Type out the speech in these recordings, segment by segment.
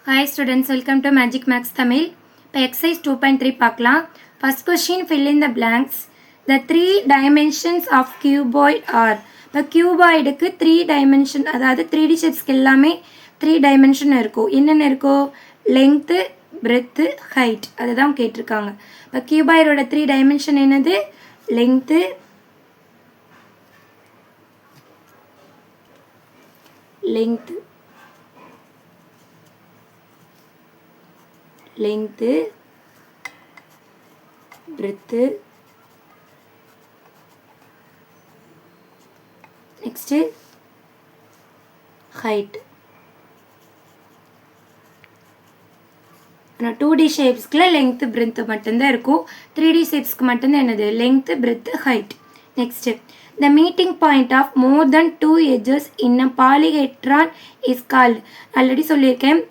Hi students, welcome to Magic Max Tamil. இப்போ exercise 2.3 பார்க்கலாம். First question, fill in the blanks. The three dimensions of cuboid are. இப்போ cuboidக்கு 3 dimension, அதாவது 3D shapesக்கு எல்லாமே 3 dimension இருக்கும். என்னென்ன இருக்கும்? Length, breadth, height. அதுதான் கேட்டிருக்காங்க. இப்போ cuboidோட 3 dimension என்னது? Length, breadth, next height. 2D shapesக்குள்ள length breadth மட்டும்தான் இருக்கும். 3D shapesக்கு மட்டும்தான் என்னது? Length, breadth, height. Next, the meeting point of more than two edges in a polyhedron is called. Already சொல்லியிருக்கேன்,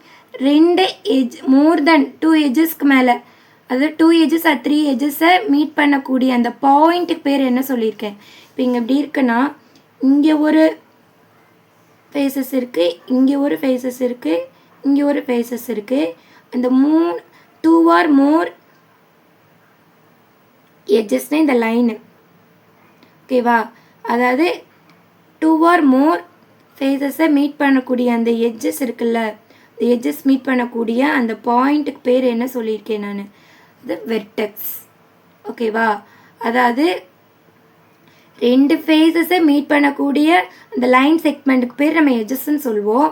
2 edge more than 2 edgesக்கு மேலே, அதாவது 2 edges or 3 edges-ஐ மீட் பண்ணக்கூடிய அந்த பாயிண்ட்டுக்கு பேர் என்ன சொல்லியிருக்கேன். இப்போ இங்கே எப்படி இருக்குன்னா, இங்கே ஒரு ஃபேஸஸ் இருக்குது, இங்கே ஒரு ஃபேஸஸ் இருக்குது, இங்கே ஒரு ஃபேஸஸ் இருக்குது. அந்த 2 or more edgesனால் இந்த லைனு, ஓகேவா? அதாவது 2 or more ஃபேஸஸை மீட் பண்ணக்கூடிய அந்த எட்ஜஸ் இருக்குல்ல, இந்த எட்ஜஸ் மீட் பண்ணக்கூடிய அந்த பாயிண்ட்டுக்கு பேர் என்ன சொல்லியிருக்கேன் நான்? அது வெர்டெக்ஸ், ஓகேவா? அதாவது 2 ஃபேஸஸை மீட் பண்ணக்கூடிய அந்த லைன் செக்மெண்ட்டுக்கு பேர் நம்ம எட்ஜஸ்ன்னு சொல்லுவோம்.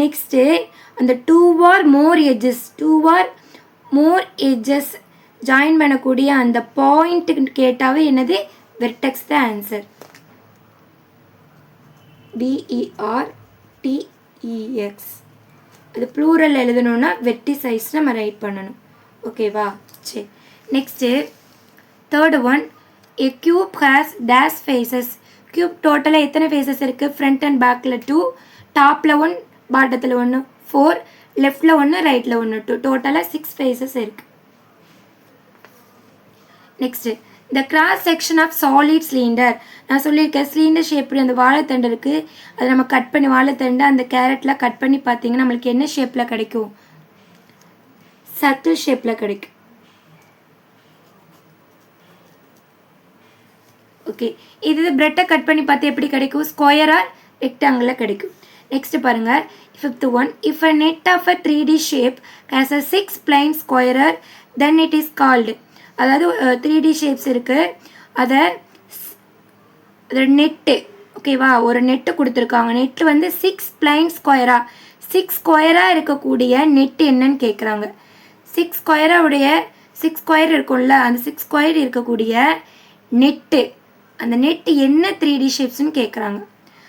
நெக்ஸ்ட்டு அந்த 2 or more edges ஜாயின் பண்ணக்கூடிய அந்த பாயிண்ட்டுக்கு கேட்டாவே என்னது? வெர்டெக்ஸ் தான் ஆன்சர். VERTEX. அது ப்ளூரல் எழுதணும்னா வெர்டிசைஸ் நம்ம ரைட் பண்ணணும், ஓகேவா? சரி, next third one, a cube has dash faces. Cube டோட்டலாக எத்தனை ஃபேஸஸ் இருக்குது? ஃப்ரண்ட் அண்ட் பேக்கில் 2, டாப்பில் 1, பாட்டத்தில் 1, 4, லெஃப்டில் 1, ரைட்டில் 1, 2, டோட்டலாக 6 ஃபேஸஸ் இருக்குது. Next, the cross section of solid cylinder. நான் சொல்லியிருக்கேன், சிலிண்டர் ஷேப் அந்த வாழைத்தண்டு இருக்குது, அதை நம்ம கட் பண்ணி வாழைத்தண்டு அந்த கேரட்லாம் கட் பண்ணி பார்த்தீங்கன்னா நம்மளுக்கு என்ன ஷேப்பில் கிடைக்கும்? சர்க்கிள் ஷேப்பில் கிடைக்கும். ஓகே, இது பிரெட்டை கட் பண்ணி பார்த்து எப்படி கிடைக்கும்? ஸ்கொயராக ரெக்டாங்கிளில் கிடைக்கும். நெக்ஸ்ட் பாருங்கள், fifth one, if a net of a 3D shape has a 6 plain squarer then it is called. அதாவது 3D ஷேப்ஸ் இருக்குது, அதை நெட்டு, ஓகேவா? ஒரு நெட்டு கொடுத்துருக்காங்க, நெட்டு வந்து 6 plain square-ஆ 6 ஸ்கொயராக இருக்கக்கூடிய நெட்டு என்னன்னு கேட்குறாங்க. 6 ஸ்கொயராவுடைய 6 ஸ்கொயர் இருக்கும்ல, அந்த 6 ஸ்கொயர் இருக்கக்கூடிய நெட்டு, அந்த நெட்டு என்ன 3D ஷேப்ஸ்ன்னு கேட்குறாங்க.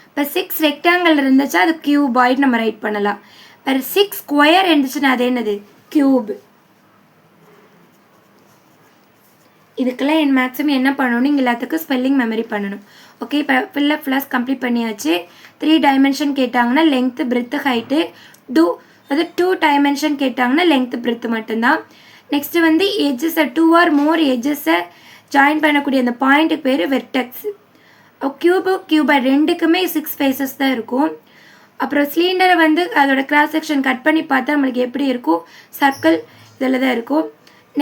இப்போ 6 ரெக்டாங்கிள் இருந்துச்சா அது கியூபாய்டு நம்ம ரைட் பண்ணலாம். இப்போ 6 ஸ்கொயர் இருந்துச்சுன்னா அது என்னது? கியூப். இதுக்கெல்லாம் என் மேக்ஸிமம் என்ன பண்ணணும்? இங்கே எல்லாத்துக்கும் ஸ்பெல்லிங் மெமரி பண்ணணும். ஓகே, இப்போ ஃபுல்லாக கம்ப்ளீட் பண்ணியாச்சு. 3 டைமென்ஷன் கேட்டாங்கன்னா லென்த்து, பிரெத்து, ஹைட்டு. அது 2 டைமென்ஷன் கேட்டாங்கன்னா லென்த்து, பிரெத்து மட்டும்தான். நெக்ஸ்ட்டு வந்து எட்ஜஸை 2 or more எட்ஜஸை ஜாயின் பண்ணக்கூடிய அந்த பாயிண்ட்டுக்கு பேர் வெர்டெக்ஸ். கியூபாய்டு ரெண்டுக்குமே 6 ஃபேஸஸ் தான் இருக்கும். அப்புறம் சிலிண்டரை வந்து அதோட கிராஸ் செக்ஷன் கட் பண்ணி பார்த்தா நம்மளுக்கு எப்படி இருக்கும்? சர்க்கிள் இதில் தான் இருக்கும்.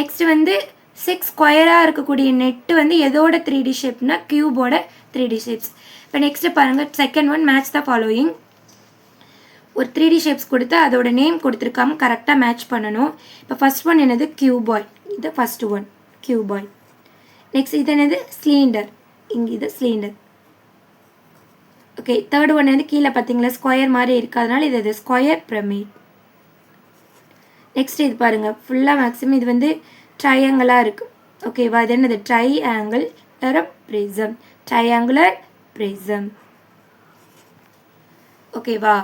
நெக்ஸ்ட் வந்து 6 ஸ்கொயராக இருக்கக்கூடிய நெட்டு வந்து எதோட 3D ஷேப்னா கியூபோட 3D ஷேப்ஸ். இப்போ நெக்ஸ்ட்டு பாருங்கள், second one, match the following. ஒரு 3D ஷேப்ஸ் கொடுத்து அதோட நேம் கொடுத்துருக்காம கரெக்டாக மேட்ச் பண்ணணும். இப்போ ஃபஸ்ட் ஒன் என்னது? கியூபாய். இது ஃபஸ்ட்டு ஒன் கியூபாய். நெக்ஸ்ட் இது என்னது? சிலிண்டர். இங்கே இது சிலிண்டர். ஓகே, தேர்ட் ஒன் வந்து கீழே பார்த்தீங்களா ஸ்கொயர் மாதிரி இருக்காதனால இது ஸ்கொயர் பிரமிட். நெக்ஸ்ட் இது பாருங்கள், ஃபுல்லாக மேக்ஸிமம் இது வந்து ட்ரையாங்கிளாக இருக்குது, ஓகேவா? இது என்னது? Triangular prism. ட்ரையாங்குலர் ப்ரிசம், ஓகேவா?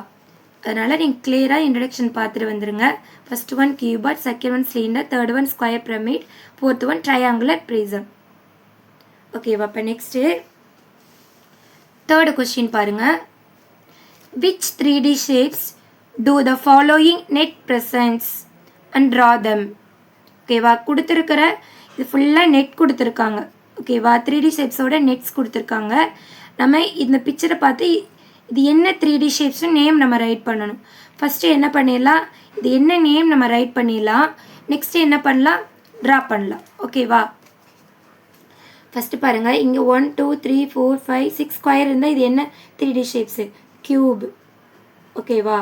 அதனால் நீங்கள் கிளியராக இன்ட்ரடக்ஷன் பார்த்துட்டு வந்துடுங்க. First one cuboid, second one cylinder, third one square pyramid, fourth one triangular prism, ஓகேவா? இப்போ நெக்ஸ்ட்டு தேர்டு கொஸ்டின் பாருங்கள். Which 3D shapes do the following net presents and draw them? ஓகேவா? கொடுத்துருக்கிற இது ஃபுல்லாக நெட் கொடுத்துருக்காங்க, ஓகேவா? 3D ஷேப்ஸோட நெட்ஸ் கொடுத்துருக்காங்க. நம்ம இந்த பிக்சரை பார்த்து இது என்ன 3D ஷேப்ஸ்னு நேம் நம்ம ரைட் பண்ணணும். ஃபஸ்ட்டு என்ன பண்ணிடலாம், இது என்ன நேம் நம்ம ரைட் பண்ணிடலாம். நெக்ஸ்ட்டு என்ன பண்ணலாம், ட்ரா பண்ணலாம். ஓகேவா, ஃபஸ்ட்டு பாருங்கள், இங்கே 1 2 3 4 5 6 ஸ்கொயர் இருந்தால் இது என்ன 3D ஷேப்ஸு, க்யூப். ஓகேவா,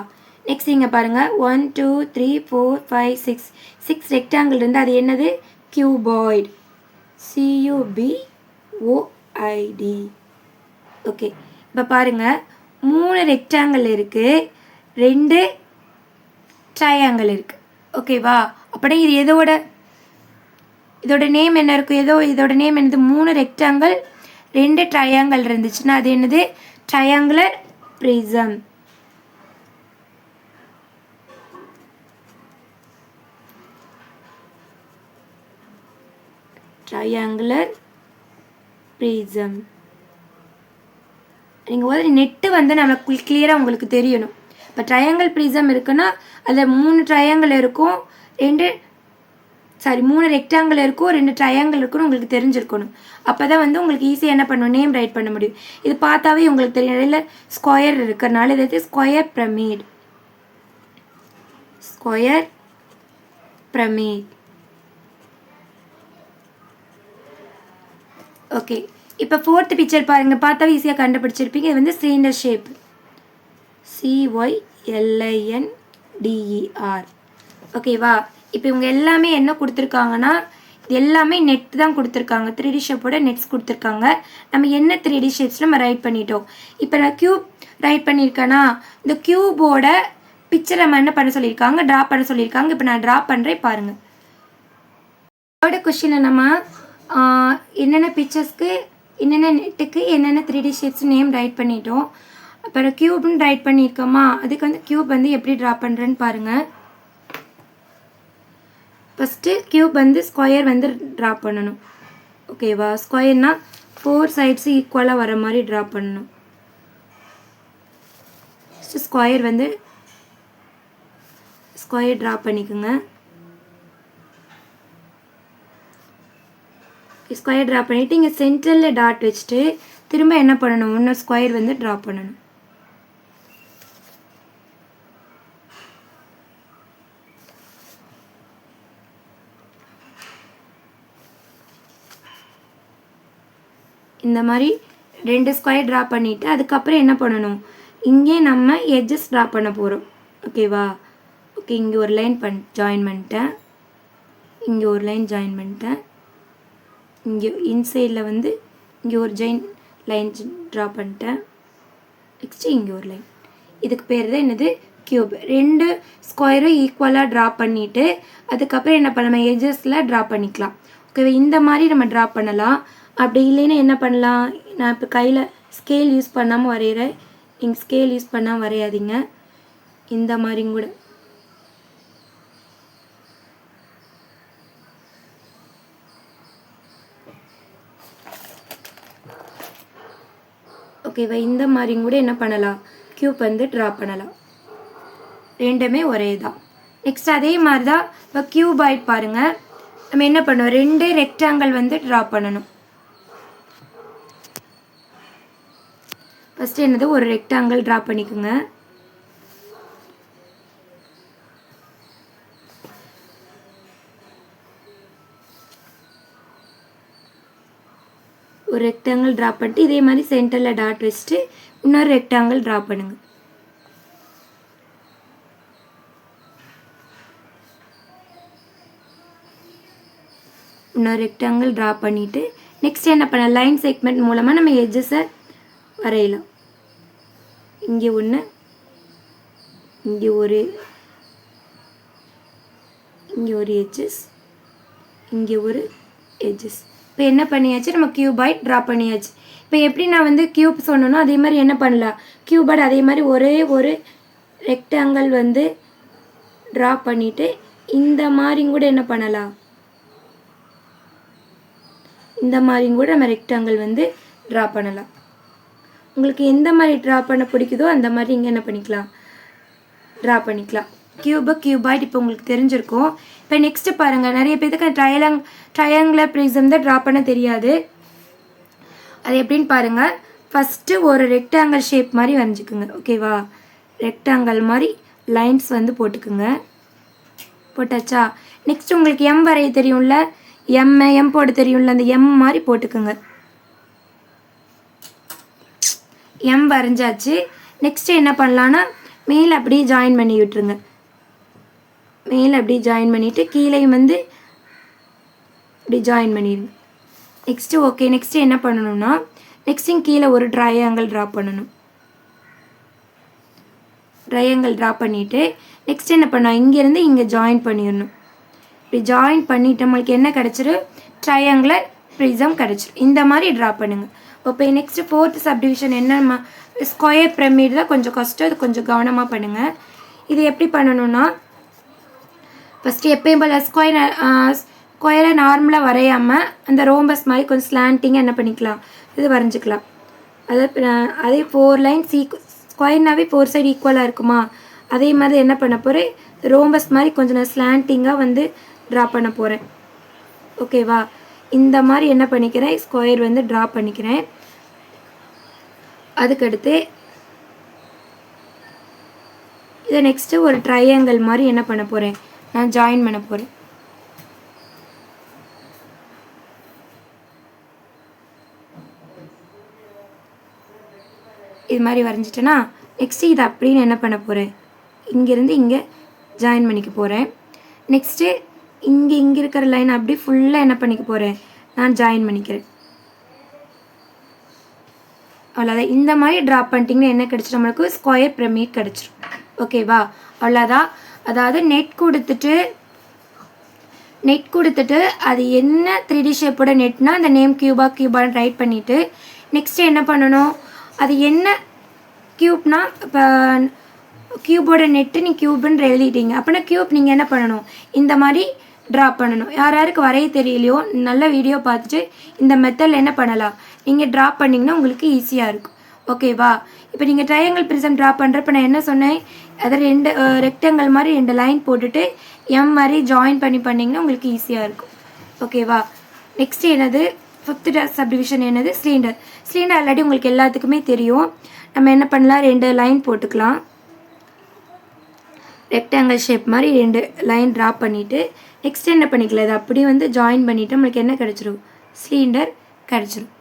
நெக்ஸ்ட் இங்கே பாருங்கள் 1 2 3 4 5 6 6 ரெக்டாங்கிள் இருந்தால் அது என்னது, கியூபாய்டு, CUBOID. ஓகே, இப்போ பாருங்கள் 3 ரெக்டாங்கிள் இருக்குது, 2 ட்ரையாங்கிள் இருக்குது. ஓகேவா, அப்படின்னா இது இதோட நேம் என்ன இருக்கும், இதோட நேம் என்னது, 3 ரெக்டாங்கிள் 2 ட்ரையாங்கிள் இருந்துச்சுன்னா அது என்னது, ட்ரையாங்குலர் ப்ரிசம். Triangular prism. நீங்கள் ஒரு நெட்டு வந்து நம்மளுக்கு கிளியராக உங்களுக்கு தெரியணும். இப்போ ட்ரையாங்கிள் ப்ரிசம் இருக்குன்னா அதில் 3 ட்ரையாங்கிள் இருக்கும், 3 ரெக்டாங்கிள் இருக்கும், 2 ட்ரையாங்கிள் இருக்குன்னு உங்களுக்கு தெரிஞ்சிருக்கணும். அப்போ தான் வந்து உங்களுக்கு ஈஸியாக என்ன பண்ணணும், நேம் ரைட் பண்ண முடியும். இது பார்த்தாவே உங்களுக்கு தெரியும், இடையில ஸ்கொயர் இருக்கிறனால இது square pyramid. Square pyramid. Okay, இப்போ 4th பிக்சர் பாருங்கள், பார்த்தாவே ஈஸியாக கண்டுபிடிச்சிருப்பீங்க. இது வந்து சிலிண்டர் ஷேப், CYLINDER. ஓகேவா, இப்போ இவங்க எல்லாமே என்ன கொடுத்துருக்காங்கன்னா, இது எல்லாமே நெட் தான் கொடுத்துருக்காங்க. 3D ஷேப்போட நெட்ஸ் கொடுத்துருக்காங்க. நம்ம என்ன 3D ஷேப்ஸ் நம்ம ரைட் பண்ணிட்டோம். இப்போ நான் க்யூப் ரைட் பண்ணியிருக்கேன்னா இந்த க்யூபோட பிக்சர் நம்ம என்ன பண்ண சொல்லியிருக்காங்க, ட்ரா பண்ண சொல்லியிருக்காங்க. இப்போ நான் ட்ரா பண்ணுறேன் பாருங்கள். அதோட கொஷினில் நம்ம என்னென்ன பிக்சர்ஸ்க்கு என்னென்ன நெட்டுக்கு என்னென்ன 3D ஷேப்ஸ் நேம் ரைட் பண்ணிட்டோம். அப்புறம் க்யூப்னு ரைட் பண்ணியிருக்கோமா, அதுக்கு வந்து க்யூப் வந்து எப்படி ட்ரா பண்ணுறேன்னு பாருங்கள். ஃபஸ்ட்டு க்யூப் வந்து ஸ்கொயர் வந்து ட்ரா பண்ணணும். ஓகேவா, ஸ்கொயர்னால் 4 சைட்ஸு ஈக்குவலாக வர மாதிரி ட்ரா பண்ணணும். ஃபஸ்ட்டு ஸ்கொயர் ட்ரா பண்ணிக்கோங்க. ஸ்கொயர் ட்ரா பண்ணிவிட்டு இங்கே சென்டரில் டாட் வச்சுட்டு திரும்ப என்ன பண்ணணும், இன்னும் ஸ்கொயர் வந்து ட்ரா பண்ணணும். இந்த மாதிரி 2 ஸ்கொயர் ட்ரா பண்ணிவிட்டு அதுக்கப்புறம் என்ன பண்ணணும், இங்கே நம்ம எட்ஜஸ் ட்ரா பண்ண போகிறோம். ஓகேவா, ஓகே, இங்கே ஒரு லைன் ஜாயின் பண்ணிட்டேன், இங்கே ஒரு லைன் ஜாயின் பண்ணிட்டேன், இங்கே இன்சைடில் வந்து இங்கே ஒரு லைன் ட்ரா பண்ணிட்டேன், நெக்ஸ்ட்டு இங்கே ஒரு லைன். இதுக்கு பேர் தான் என்னது, க்யூப். 2 ஸ்கொயரும் ஈக்குவலாக ட்ரா பண்ணிவிட்டு அதுக்கப்புறம் என்ன பண்ணலாம், எட்ஜஸில் ட்ரா பண்ணிக்கலாம். ஓகேவா, இந்த மாதிரி நம்ம ட்ரா பண்ணலாம். அப்படி இல்லைன்னா என்ன பண்ணலாம், நான் இப்போ கையில் ஸ்கேல் யூஸ் பண்ணாமல் வரைகிறேன். நீங்கள் ஸ்கேல் யூஸ் பண்ணாமல் வரையாதீங்க. இந்த மாதிரியும் கூட ஓகேவா, இந்த மாதிரியும் கூட என்ன பண்ணலாம், க்யூப் வந்து ட்ரா பண்ணலாம். ரெண்டுமே ஒரே தான். நெக்ஸ்ட் அதே மாதிரி தான் இப்போ க்யூபாய்ட் பாருங்கள். நம்ம என்ன பண்ணுவோம், 2 ரெக்டாங்கிள் வந்து ட்ரா பண்ணணும். ஃபஸ்ட்டு என்னது, ஒரு ரெக்டாங்கிள் ட்ரா பண்ணிக்கோங்க. ஒரு ரெக்டாங்கிள் ட்ரா பண்ணிட்டு இதே மாதிரி சென்டரில் டாட் வச்சுட்டு இன்னொரு ரெக்டாங்கிள் ட்ரா பண்ணுங்கள். இன்னொரு ரெக்டாங்கிள் ட்ரா பண்ணிவிட்டு நெக்ஸ்ட் என்ன பண்ண, லைன் செக்மெண்ட் மூலமாக நம்ம எட்ஜஸை வரையலாம். இங்கே ஒன்று, இங்கே ஒரு எட்ஜஸ், இங்கே ஒரு எட்ஜஸ். இப்போ என்ன பண்ணியாச்சு, நம்ம க்யூபாய்ட் ட்ரா பண்ணியாச்சு. இப்போ எப்படி நான் வந்து க்யூப் சொன்னனோ அதே மாதிரி என்ன பண்ணலாம், க்யூபாய்ட் அதே மாதிரி ஒரே ஒரு ரெக்டாங்கிள் வந்து ட்ரா பண்ணிவிட்டு இந்த மாதிரி கூட என்ன பண்ணலாம், இந்த மாதிரியும் கூட நம்ம ரெக்டாங்கிள் வந்து ட்ரா பண்ணலாம். உங்களுக்கு எந்த மாதிரி ட்ரா பண்ண பிடிக்குதோ அந்த மாதிரி இங்கே என்ன பண்ணிக்கலாம், ட்ரா பண்ணிக்கலாம். க்யூபாய்ட் இப்போ உங்களுக்கு தெரிஞ்சிருக்கும். இப்போ நெக்ஸ்ட்டு பாருங்கள், நிறைய பேருக்கு ட்ரையாங்குலர் ப்ரிசம் தான் ட்ரா பண்ண தெரியாது. அது எப்படின்னு பாருங்கள். ஃபஸ்ட்டு ஒரு ரெக்டாங்கிள் ஷேப் மாதிரி வரைஞ்சிக்குங்க. ஓகேவா, ரெக்டாங்கிள் மாதிரி லைன்ஸ் வந்து போட்டுக்குங்க. போட்டாச்சா? நெக்ஸ்ட் உங்களுக்கு எம் வரைய தெரியும்ல, எம் போட தெரியும்ல, அந்த எம் மாதிரி போட்டுக்கோங்க. எம் வரைஞ்சாச்சு. நெக்ஸ்ட்டு என்ன பண்ணலான்னா மேலே அப்படியே ஜாயின் பண்ணி விட்டுருங்க. மேலே அப்படியே ஜாயின் பண்ணிவிட்டு கீழேயும் வந்து இப்படி ஜாயின் பண்ணிடுங்க. Next okay. நெக்ஸ்ட்டு என்ன பண்ணணும்னா நெக்ஸ்ட்டு கீழே ஒரு ட்ரையாங்கிள் ட்ரா பண்ணணும். ட்ரையாங்கிள் ட்ரா பண்ணிவிட்டு நெக்ஸ்ட் என்ன பண்ணோம், இங்கேருந்து இங்கே ஜாயின் பண்ணிடணும். இப்படி ஜாயின் பண்ணிவிட்டு நம்மளுக்கு என்ன கிடச்சிரும், ட்ரையாங்குலர் ப்ரிசம் கிடச்சிரும். இந்த மாதிரி ட்ரா பண்ணுங்கள். இப்போ நெக்ஸ்ட்டு 4th சப்டிவிஷன் என்ன, ஸ்கொயர் பிரமிட் தான் கொஞ்சம் கஷ்டம், அது கொஞ்சம் கவனமாக பண்ணுங்கள். இது எப்படி பண்ணணும்னா ஃபஸ்ட்டு எப்பயும் போல் ஸ்கொயரை நார்மலாக வரையாமல் அந்த ரோம்பஸ் மாதிரி கொஞ்சம் ஸ்லாண்டிங்காக என்ன பண்ணிக்கலாம், இது வரைஞ்சிக்கலாம். அதே 4 லைன் ஸ்கொயர்னாவே 4 சைடு ஈக்குவலாக இருக்குமா, அதே மாதிரி என்ன பண்ண போகிறேன், ரோம்பஸ் மாதிரி கொஞ்சம் நான் ஸ்லாண்டிங்காக வந்து ட்ரா பண்ண போகிறேன். ஓகேவா? இந்த மாதிரி என்ன பண்ணிக்கிறேன், ஸ்கொயர் வந்து ட்ரா பண்ணிக்கிறேன். அதுக்கடுத்து இதை நெக்ஸ்ட்டு ஒரு ட்ரையாங்கிள் மாதிரி என்ன பண்ண போகிறேன், நான் ஜாயின் பண்ண போகிறேன். இது மாதிரி வரைஞ்சிட்டேன்னா நெக்ஸ்ட்டு இதை அப்படின்னு என்ன பண்ண போகிறேன், இங்கேருந்து இங்கே ஜாயின் பண்ணிக்க போகிறேன். நெக்ஸ்ட்டு இங்கே இருக்கிற லைன் அப்படி ஃபுல்லாக என்ன பண்ணிக்க போகிறேன், நான் ஜாயின் பண்ணிக்கிறேன். அவ்வளோதான். இந்த மாதிரி ட்ரா பண்ணிட்டிங்கன்னா என்ன கிடச்சிரும், நம்மளுக்கு ஸ்கொயர் பிரமிட் கிடச்சிரும். ஓகேவா? அவ்வளோதான். அதாவது நெட் கொடுத்துட்டு அது என்ன 3D ஷேப்போட நெட்னா அந்த நேம் கியூபான்னு ரைட் பண்ணிவிட்டு நெக்ஸ்ட்டு என்ன பண்ணணும், அது என்ன கியூப்னா இப்போ கியூபோட நெட்டு நீ கியூப்னு எழுதிட்டீங்க அப்படின்னா கியூப் நீங்கள் என்ன பண்ணணும், இந்த மாதிரி ட்ரா பண்ணணும். யாருக்கு வரைய தெரியலையோ நல்ல வீடியோ பார்த்துட்டு இந்த மெத்தடில் என்ன பண்ணலாம், நீங்கள் ட்ரா பண்ணிங்கன்னா உங்களுக்கு ஈஸியாக இருக்கும். ஓகேவா? இப்போ நீங்கள் ட்ரையாங்கிள் ப்ரிசம் ட்ரா பண்ணுறப்ப நான் என்ன சொன்னேன், அதை 2 ரெக்டாங்கிள் மாதிரி 2 லைன் போட்டுட்டு எம் மாதிரி ஜாயின் பண்ணிங்கன்னா உங்களுக்கு ஈஸியாக இருக்கும். ஓகேவா? நெக்ஸ்ட்டு என்னது, 5th சப்டிவிஷன் என்னது, சிலிண்டர். ஆல்ரெடி உங்களுக்கு எல்லாத்துக்குமே தெரியும். நம்ம என்ன பண்ணலாம், 2 லைன் போட்டுக்கலாம். ரெக்டாங்கிள் ஷேப் மாதிரி 2 லைன் ட்ரா பண்ணிவிட்டு நெக்ஸ்ட் என்ன பண்ணிக்கலாம், இது அப்படியே வந்து ஜாயின் பண்ணிவிட்டு நம்மளுக்கு என்ன கிடச்சிரும், சிலிண்டர் கிடச்சிரும்.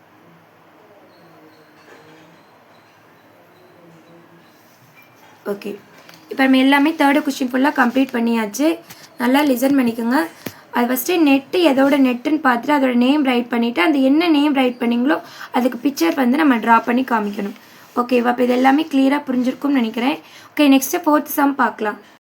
ஓகே. இப்போ நம்ம எல்லாமே 3rd கொஸ்டின் ஃபுல்லாக கம்ப்ளீட் பண்ணியாச்சு. நல்லா லிசன் பண்ணிக்கோங்க. அது ஃபஸ்ட்டு நெட்டு எதோட நெட்டுன்னு பார்த்துட்டு அதோட நேம் ரைட் பண்ணிவிட்டு அந்த என்ன நேம் ரைட் பண்ணிங்களோ அதுக்கு பிக்சர் வந்து நம்ம ட்ரா பண்ணி காமிக்கணும். ஓகேவா? இப்போ இது எல்லாமே கிளியராக புரிஞ்சிருக்கும்னு நினைக்கிறேன். ஓகே. நெக்ஸ்ட்டு 4th சம் பார்க்கலாம்.